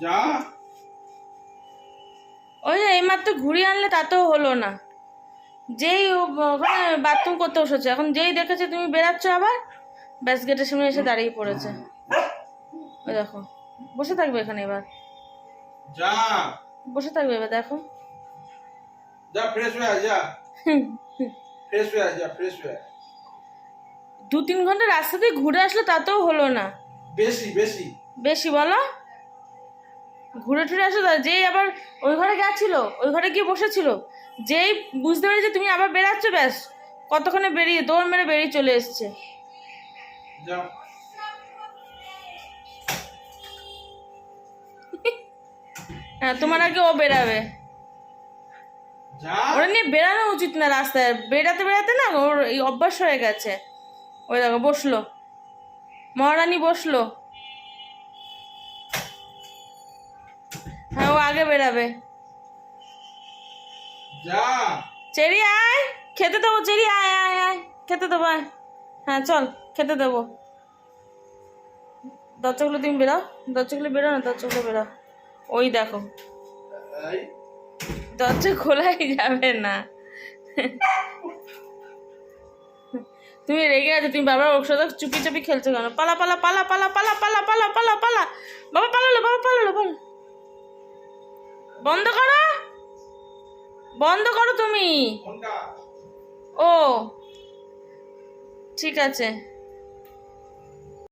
যা। ওই যে এইমাত্র ঘুরিয়ে আনলে তাতেও হলো না। যেই ওখানে বাথরুম করতে বসেছে, এখন যেই দেখেছে তুমি বেরাচ্ছ আবার ব্যাস গেটের সামনে এসে দাঁড়িয়ে পড়েছে। ওই দেখো বসে থাকবে এখানে এবার, যা বসে থাকবে এবার দেখো। যা ফ্রেশ হয়ে আয়, যা ফ্রেশ হয়ে আয়, যা ফ্রেশ হয়ে আয়। 2-3 ঘন্টা রাস্তা দিয়ে ঘুরে আসলো তাতেও হলো না। বেশি বেশি বেশি বলো? ঘুরে টুরে আসো, যেই আবার ওই ঘরে গেছিল, ওই ঘরে গিয়ে বসেছিল, যেই বুঝতে পেরেছে তুমি আবার বেরাচ্ছ ব্যাস কতক্ষণে বেরিয়ে দৌড় মেরে বেরিয়ে চলে এসছে। যা। হ্যাঁ, তোমার আগে ও বেরাবে। যা। ওরা নিয়ে বেরানো উচিত না রাস্তায়, বেরাতে বেরাতে না ওর এই অভ্যাস হয়ে গেছে। ওই দেখো বসলো, মহারানী বসলো। হ্যাঁ, ও আগে বেরাবে। যা। চেরি আয়, খেতে দেবো। চেরি আয় আয় আয়, খেতে দেবো আয়। হ্যাঁ চল খেতে দেবো। দরজাগুলো তুমি বেরাও, দরজাগুলো বেরো না, দরজাগুলো বেরাও। ওই দেখো এই দরজা খোলাই যাবে না। তুমি রেগে আছো, তুমি বাবার ওর সাথে চুপি চুপি খেলছো কেন? পালা পালা পালা পালা পালা পালা পালা পালা পালা। বাবা পালালো, বাবা পালালো, পালা। বন্ধ করো, বন্ধ করো তুমি। কোনটা? ও ঠিক আছে।